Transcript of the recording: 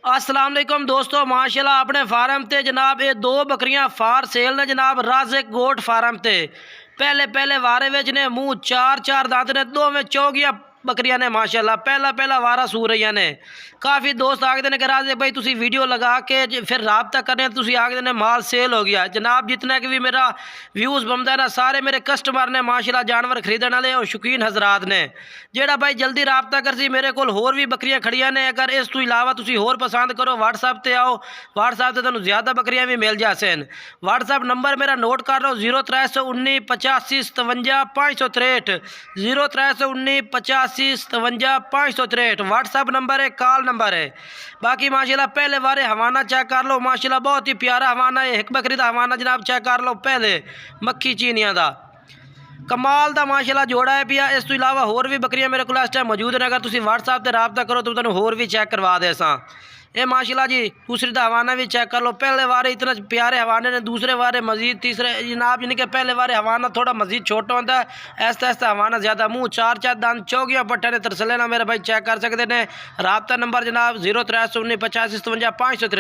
अस्सलाम वालेकुम दोस्तों, माशाल्लाह अपने फार्म ते जनाब ये दो बकरियां फार सेल ने जनाब राज़िक गोट फार्म ते पहले वारे विच ने मूँह चार दांत ने दो में चौगियां बकरियां ने माशाल्लाह पहला वारा सू रही ने। काफ़ी दोस्त आखते हैं कि राज़िक भाई तुसी वीडियो लगा के फिर राबता करने तुसी आखते ने माल सेल हो गया। जनाब जितना कि भी मेरा व्यूज़ बनता है ना सारे मेरे कस्टमर ने माशाल्लाह जानवर खरीदने वाले और शौकीन हजरात ने जेड़ा भाई जल्दी राबता कर सी मेरे को होर भी बकरियां खड़ियां ने। अगर इस तो इलावा तुसी होर पसंद करो व्हाट्सएप ते आओ, व्हाट्सएप ते तुहानू ज़्यादा बकरियां भी मिल जासन। व्हाट्सएप नंबर मेरा नोट कर लो 0319 85 57 563 0319 85 57 563 व्हाट्सएप नंबर है, कॉल नंबर है। बाकी माशाल्लाह पहले बारे हवाना चेक कर लो, माशाल्लाह बहुत ही प्यारा हवाना है। एक बकरी का हवाना जनाब चेक कर लो पहले मक्खी चीनिया का कमाल का माशाल्लाह जोड़ा है पिया। इस तो इलावा होर भी बकरियां मेरे को इस टाइम मौजूद ने। अगर तुम व्हाट्सएप से रबता करो तो तुहानू होर भी चेक करवा दे सा। ये माशाल्लाह जी दूसरी का हवाना भी चेक कर लो। पहले वारे इतना प्यारे हवाने ने, दूसरे वारे मजीद, तीसरे जनाब यानी कि पहले वारे हवाना थोड़ा मजीद छोटा होता है, ऐसा हवाना ज़्यादा मूँह चार दांत चौगियां पट्टे ने तरसले ना मेरे भाई चेक कर सकते हैं। रबता नंबर जनाब 0319 85 57 563।